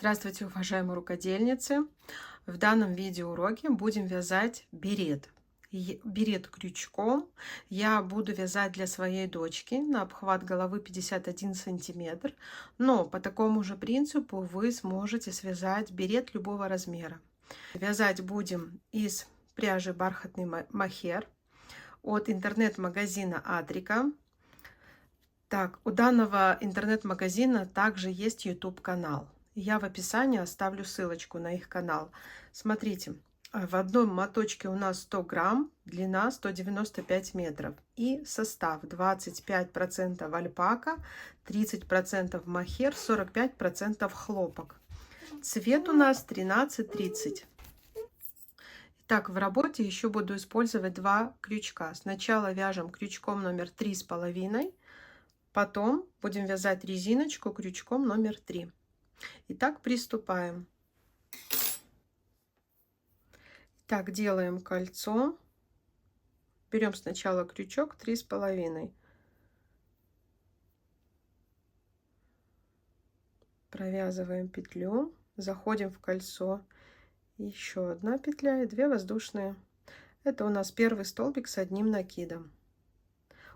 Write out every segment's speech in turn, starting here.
Здравствуйте, уважаемые рукодельницы! В данном видеоуроке будем вязать берет. Берет крючком я буду вязать для своей дочки на обхват головы 51 сантиметр, но по такому же принципу вы сможете связать берет любого размера. Вязать будем из пряжи бархатный мохер от интернет-магазина Адрика. Так, у данного интернет-магазина также есть YouTube канал. Я в описании оставлю ссылочку на их канал. Смотрите, в одном моточке у нас 100 грамм, длина 195 метров. И состав 25% альпака, 30% мохер, 45% хлопок. Цвет у нас 13-30. Так, в работе еще буду использовать два крючка. Сначала вяжем крючком номер 3,5. Потом будем вязать резиночку крючком номер 3. Итак, приступаем. Так, делаем кольцо. Берем сначала крючок 3,5. Провязываем петлю, заходим в кольцо. Еще одна петля и 2 воздушные. Это у нас первый столбик с одним накидом.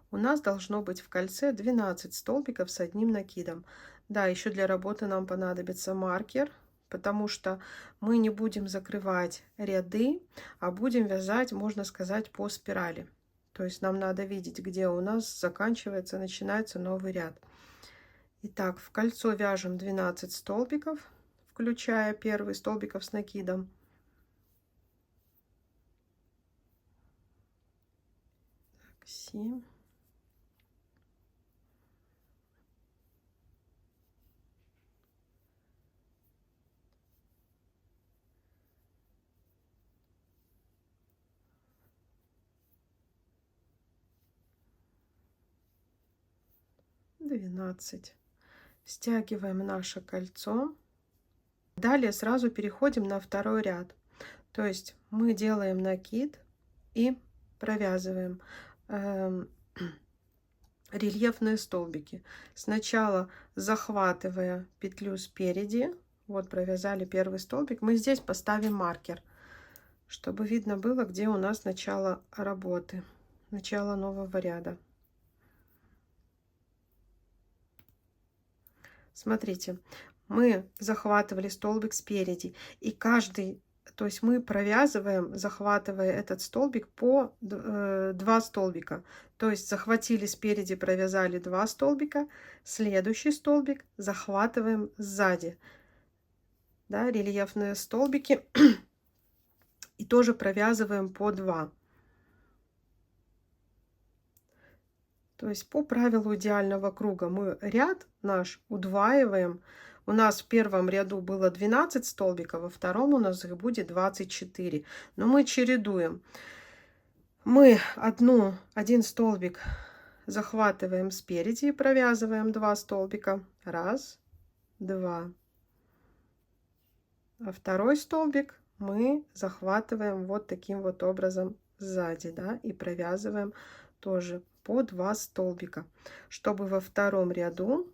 У нас должно быть в кольце 12 столбиков с одним накидом. Да, еще для работы нам понадобится маркер, потому что мы не будем закрывать ряды, а будем вязать, можно сказать, по спирали. То есть нам надо видеть, где у нас заканчивается, начинается новый ряд. Итак, в кольцо вяжем 12 столбиков, включая первый столбиков с накидом. Так, 7. Стягиваем наше кольцо. Далее сразу переходим на второй ряд. То есть мы делаем накид и провязываем рельефные столбики. Сначала захватывая петлю спереди, вот провязали первый столбик, мы здесь поставим маркер, чтобы видно было, где у нас начало работы, начало нового ряда. Смотрите, мы захватывали столбик спереди, и каждый, то есть мы провязываем, захватывая этот столбик, по 2 столбика. То есть захватили спереди, провязали 2 столбика, следующий столбик захватываем сзади, да, рельефные столбики, и тоже провязываем по 2. То есть по правилу идеального круга мы ряд наш удваиваем. У нас в первом ряду было 12 столбиков, во втором у нас их будет 24. Но мы чередуем. Мы один столбик захватываем спереди и провязываем 2 столбика. 1, 2. А второй столбик мы захватываем вот таким вот образом сзади, да, и провязываем тоже по 2 столбика, чтобы во втором ряду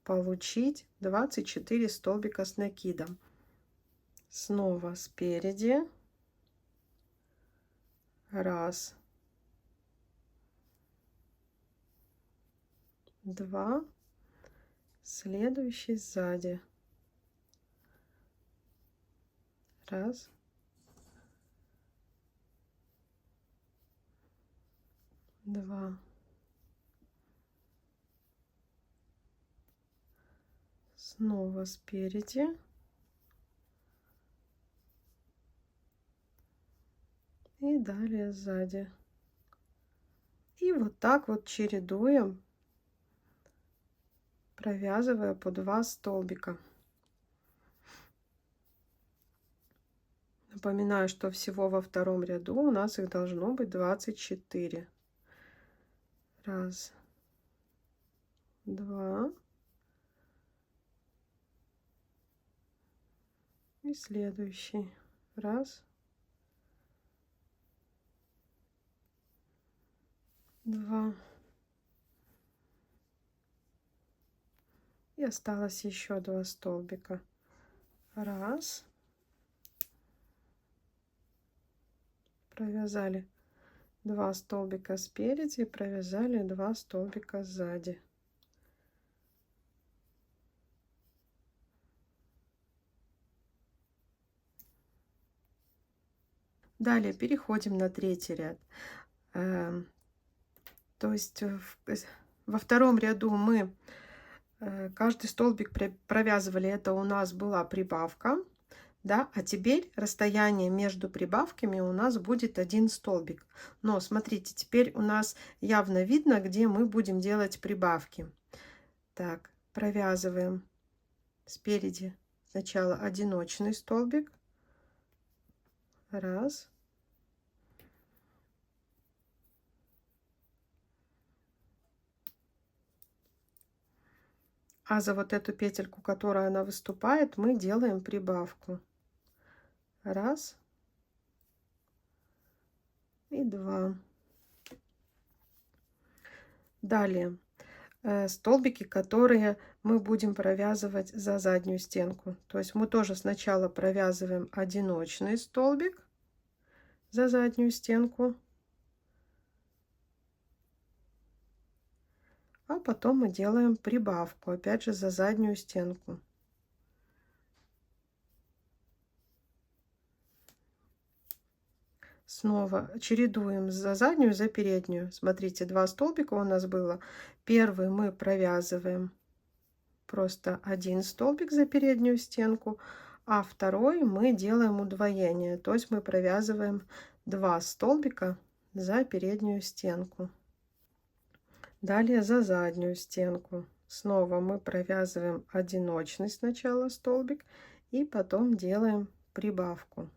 получить 24 столбика с накидом. Снова спереди. 1, 2. Следующий сзади. 1, 2. Снова спереди. И далее сзади. И вот так вот чередуем, провязывая по 2 столбика. Напоминаю, что всего во втором ряду у нас их должно быть 24. 1, 2. И следующий. 1, 2. И осталось еще 2 столбика. Раз. Провязали 2 столбика спереди, провязали 2 столбика сзади. Далее переходим на третий ряд. То есть во втором ряду мы каждый столбик провязывали, это у нас была прибавка, да, а теперь расстояние между прибавками у нас будет 1 столбик. Но смотрите, теперь у нас явно видно, где мы будем делать прибавки. Так, провязываем спереди сначала одиночный столбик. Раз. А за вот эту петельку, которая она выступает, мы делаем прибавку. Раз. И 2. Далее столбики, которые мы будем провязывать за заднюю стенку. То есть мы тоже сначала провязываем одиночный столбик за заднюю стенку, а потом мы делаем прибавку, опять же, за заднюю стенку. Снова чередуем за заднюю, за переднюю. Смотрите, 2 столбика у нас было. Первый мы провязываем просто 1 столбик за переднюю стенку, а второй мы делаем удвоение. То есть мы провязываем 2 столбика за переднюю стенку. Далее за заднюю стенку. Снова мы провязываем одиночный сначала столбик и потом делаем прибавку.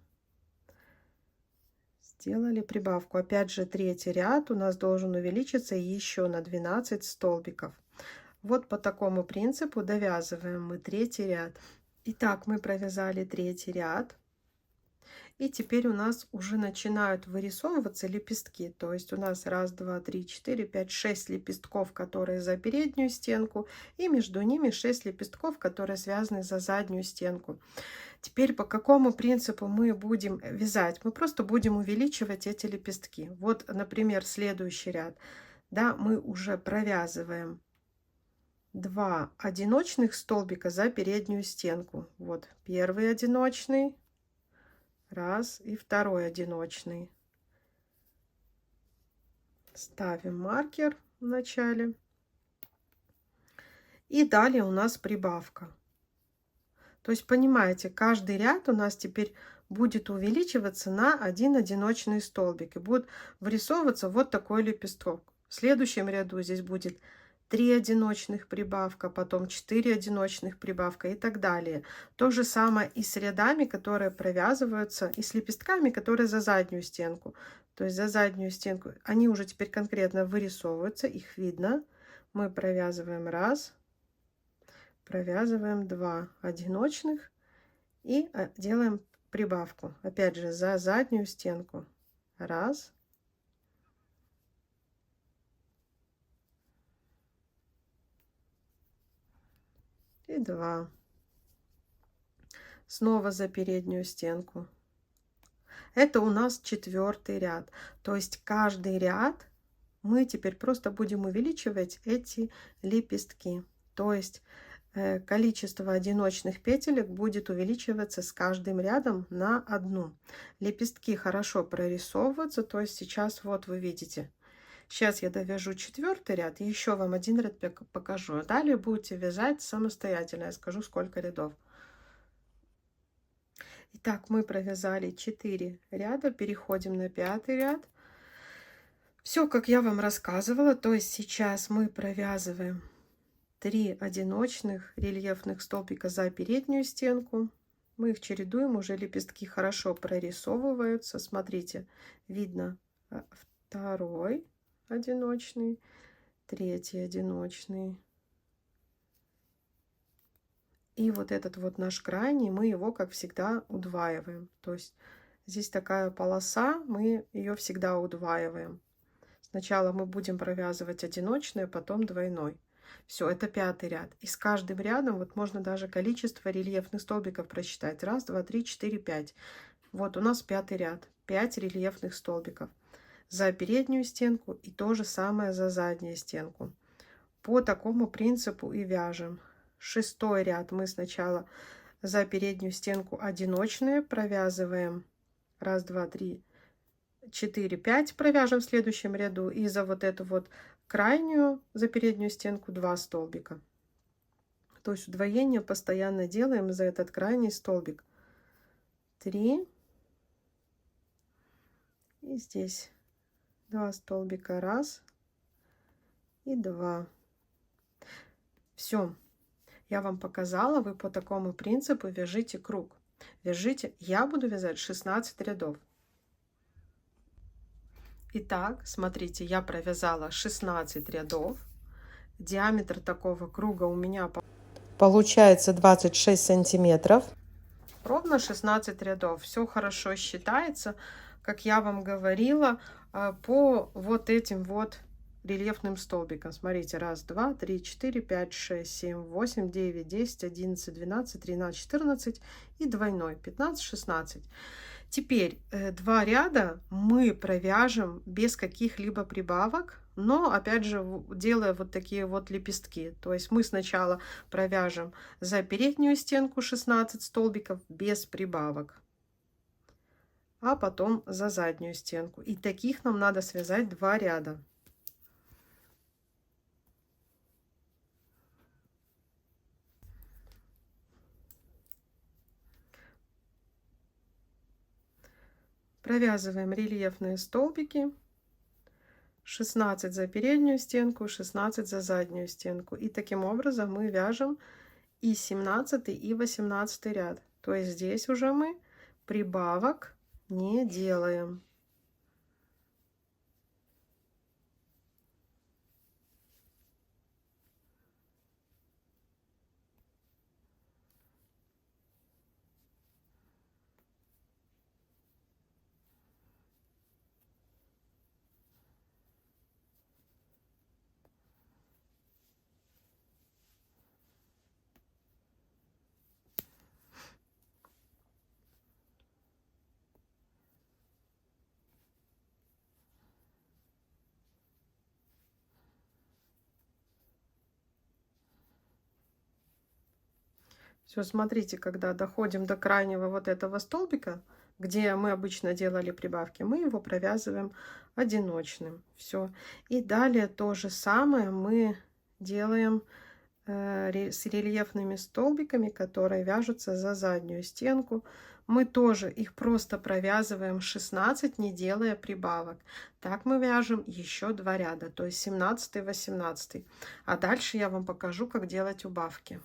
Сделали прибавку. Опять же, третий ряд у нас должен увеличиться еще на 12 столбиков. Вот по такому принципу довязываем мы третий ряд. Итак, мы провязали третий ряд. И теперь у нас уже начинают вырисовываться лепестки. То есть у нас 1, 2, 3, 4, 5, 6 лепестков, которые за переднюю стенку. И между ними 6 лепестков, которые связаны за заднюю стенку. Теперь по какому принципу мы будем вязать? Мы просто будем увеличивать эти лепестки. Вот, например, следующий ряд. Да, мы уже провязываем 2 одиночных столбика за переднюю стенку. Вот первый одиночный. Раз. И второй одиночный. Ставим маркер в начале. И далее у нас прибавка. То есть, понимаете, каждый ряд у нас теперь будет увеличиваться на 1 одиночный столбик. И будет вырисовываться вот такой лепесток. В следующем ряду здесь будет 3 одиночных прибавка, потом 4 одиночных прибавка и так далее. То же самое и с рядами, которые провязываются, и с лепестками, которые за заднюю стенку. То есть за заднюю стенку они уже теперь конкретно вырисовываются, их видно. Мы провязываем 1, провязываем 2 одиночных и делаем прибавку. Опять же, за заднюю стенку. 1. И 2. Снова за переднюю стенку. Это у нас 4-й ряд. То есть каждый ряд мы теперь просто будем увеличивать эти лепестки. То есть количество одиночных петелек будет увеличиваться с каждым рядом на 1. Лепестки хорошо прорисовываются. То есть сейчас вот вы видите. Сейчас я довяжу 4-й ряд и еще вам один ряд покажу. Далее будете вязать самостоятельно. Я скажу, сколько рядов. Итак, мы провязали 4 ряда. Переходим на 5-й ряд. Все, как я вам рассказывала. То есть сейчас мы провязываем 3 одиночных рельефных столбика за переднюю стенку. Мы их чередуем. Уже лепестки хорошо прорисовываются. Смотрите, видно 2-й одиночный, 3-й одиночный. И вот этот вот наш крайний, мы его, как всегда, удваиваем. То есть здесь такая полоса, мы ее всегда удваиваем. Сначала мы будем провязывать одиночный, а потом двойной. Все, это 5-й ряд. И с каждым рядом вот можно даже количество рельефных столбиков просчитать. 1, 2, 3, 4, 5. Вот у нас 5-й ряд. 5 рельефных столбиков за переднюю стенку и то же самое за заднюю стенку. По такому принципу и вяжем. 6-й ряд мы сначала за переднюю стенку одиночные провязываем. 1, 2, 3, 4, 5 провяжем в следующем ряду. И за вот эту вот крайнюю, за переднюю стенку 2 столбика. То есть удвоение постоянно делаем за этот крайний столбик. 3. И здесь 2 столбика. 1 и 2. Все. Я вам показала, вы по такому принципу вяжите круг. Вяжите, я буду вязать 16 рядов. Итак, смотрите, я провязала 16 рядов. Диаметр такого круга у меня получается 26 сантиметров. Ровно 16 рядов. Все хорошо считается, как я вам говорила, по вот этим вот рельефным столбиком. Смотрите, 1, 2, 3, 4, 5, 6, 7, 8, 9, 10, 11, 12, 13, 14 и двойной 15, 16. Теперь 2 ряда мы провяжем без каких-либо прибавок, но опять же делая вот такие вот лепестки. То есть мы сначала провяжем за переднюю стенку 16 столбиков без прибавок, а потом за заднюю стенку. И таких нам надо связать 2 ряда. Провязываем рельефные столбики. 16 за переднюю стенку, 16 за заднюю стенку. И таким образом мы вяжем и 17 и 18 ряд. То есть здесь уже мы прибавок не делаем. Все, смотрите, когда доходим до крайнего вот этого столбика, где мы обычно делали прибавки, мы его провязываем одиночным. Все. И далее то же самое мы делаем с рельефными столбиками, которые вяжутся за заднюю стенку. Мы тоже их просто провязываем 16, не делая прибавок. Так мы вяжем еще 2 ряда, то есть 17 и 18. А дальше я вам покажу, как делать убавки.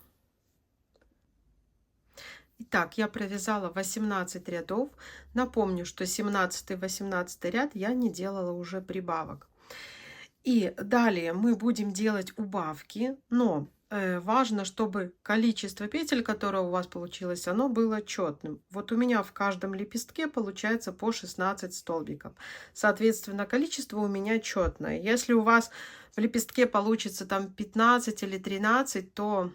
Итак, я провязала 18 рядов. Напомню, что 17 и 18 ряд я не делала уже прибавок. И далее мы будем делать убавки, но важно, чтобы количество петель, которое у вас получилось, оно было четным. Вот у меня в каждом лепестке получается по 16 столбиков. Соответственно, количество у меня четное. Если у вас в лепестке получится там 15 или 13, то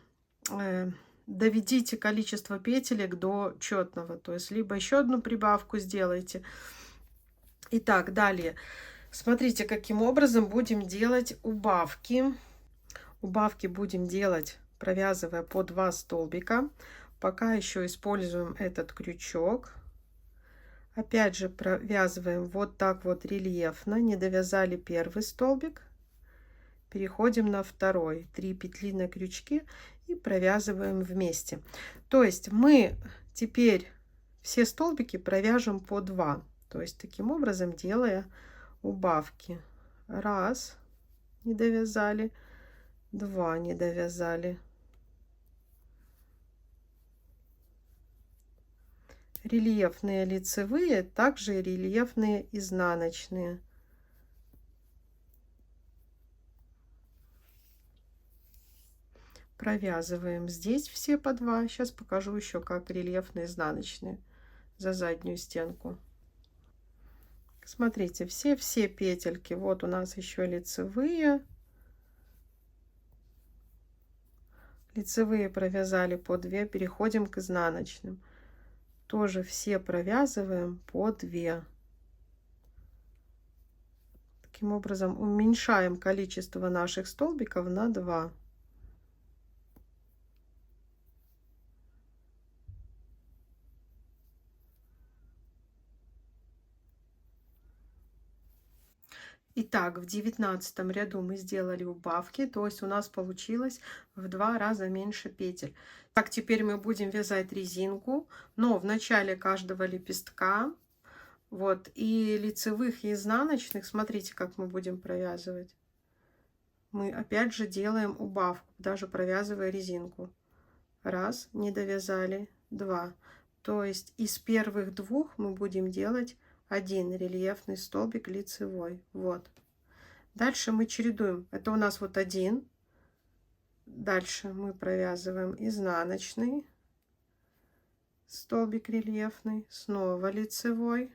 доведите количество петелек до четного, то есть либо еще одну прибавку сделайте. Итак, далее смотрите, каким образом будем делать убавки. Убавки будем делать, провязывая по 2 столбика. Пока еще используем этот крючок. Опять же провязываем вот так вот рельефно. Не довязали первый столбик, переходим на второй. 3 петли на крючке и провязываем вместе. То есть мы теперь все столбики провяжем по 2. То есть таким образом делая убавки. 1, не довязали, 2 не довязали. Рельефные лицевые, также и рельефные изнаночные. Провязываем здесь все по 2. Сейчас покажу еще, как рельефные изнаночные за заднюю стенку. Смотрите, все петельки. Вот у нас еще лицевые. Лицевые провязали по 2, переходим к изнаночным. Тоже все провязываем по 2. Таким образом уменьшаем количество наших столбиков на 2. Итак, в 19 ряду мы сделали убавки, то есть у нас получилось в 2 раза меньше петель. Так, теперь мы будем вязать резинку, но в начале каждого лепестка, вот, и лицевых, и изнаночных, смотрите, как мы будем провязывать. Мы опять же делаем убавку, даже провязывая резинку. Раз, не довязали, 2. То есть из первых 2 мы будем делать 1 рельефный столбик лицевой. Вот. Дальше мы чередуем. Это у нас вот 1. Дальше мы провязываем изнаночный столбик рельефный, снова лицевой.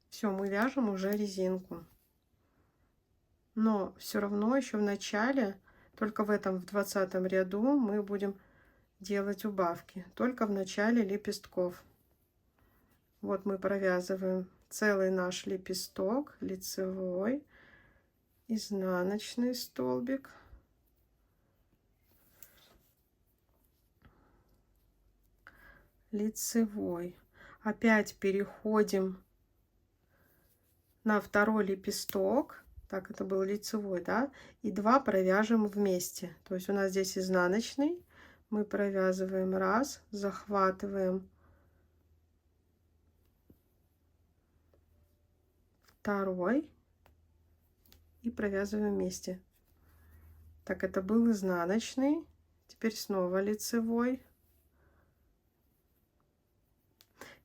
Все, мы вяжем уже резинку. Но все равно еще в начале, только в этом, в 20 ряду, мы будем делать убавки. Только в начале лепестков. Вот мы провязываем целый наш лепесток, лицевой, изнаночный столбик, лицевой. Опять переходим на второй лепесток. Так, это был лицевой, да? И 2 провяжем вместе. То есть у нас здесь изнаночный. Мы провязываем раз, захватываем второй и провязываем вместе. Так, это был изнаночный. Теперь снова лицевой.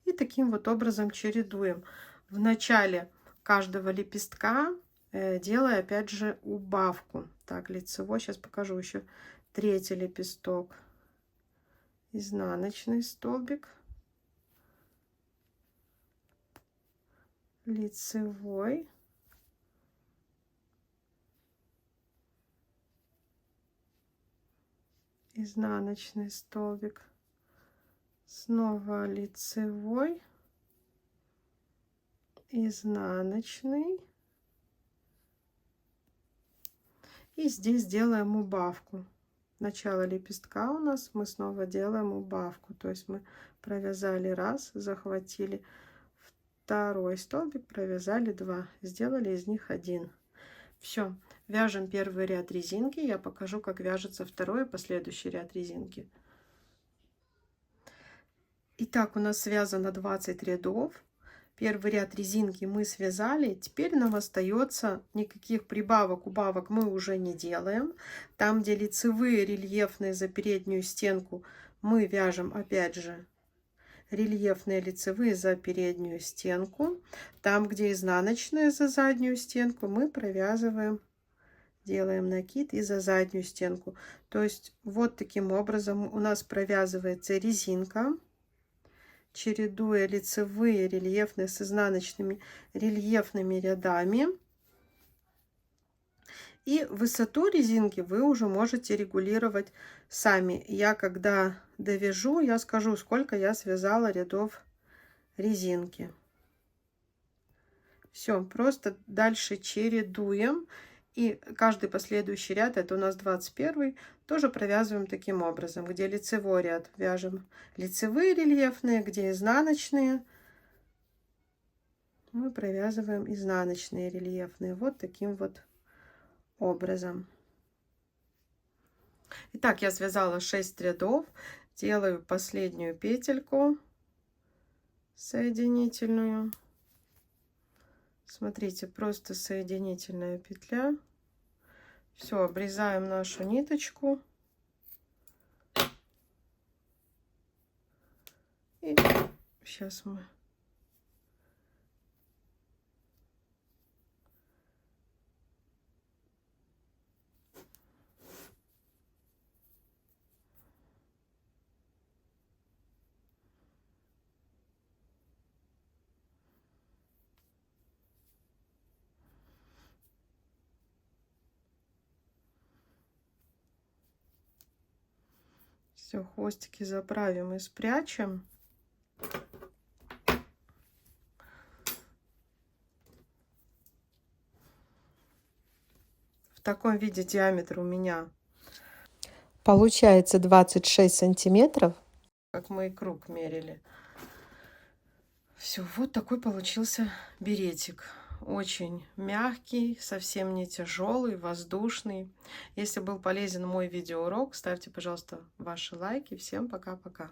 И таким вот образом чередуем. В начале каждого лепестка делая опять же убавку. Так, лицевой, сейчас покажу еще. Третий лепесток, изнаночный столбик, лицевой, изнаночный столбик, снова лицевой, изнаночный. И здесь делаем убавку. Начало лепестка у нас, мы снова делаем убавку. То есть мы провязали раз, захватили второй столбик, провязали 2, сделали из них 1. Все, вяжем первый ряд резинки. Я покажу, как вяжется второй и последующий ряд резинки. Итак, у нас связано 20 рядов. Первый ряд резинки мы связали. Теперь нам остается, никаких прибавок, убавок мы уже не делаем. Там, где лицевые рельефные за переднюю стенку, мы вяжем опять же рельефные лицевые за переднюю стенку. Там, где изнаночные за заднюю стенку, мы провязываем, делаем накид и за заднюю стенку. То есть вот таким образом у нас провязывается резинка, чередуя лицевые рельефные с изнаночными рельефными рядами. И высоту резинки вы уже можете регулировать сами. Я когда довяжу, я скажу, сколько я связала рядов резинки. Все, просто дальше чередуем. И каждый последующий ряд, это у нас 21, тоже провязываем таким образом. Где лицевой ряд вяжем лицевые рельефные, где изнаночные мы провязываем изнаночные рельефные. Вот таким вот образом. Итак, я связала 6 рядов. Делаю последнюю петельку соединительную. Смотрите, просто соединительная петля. Все, обрезаем нашу ниточку. И сейчас мы Все, хвостики заправим и спрячем. В таком виде диаметр у меня получается 26 сантиметров, как мы и круг мерили. Все, вот такой получился беретик. Очень мягкий, совсем не тяжелый, воздушный. Если был полезен мой видеоурок, ставьте, пожалуйста, ваши лайки. Всем пока-пока.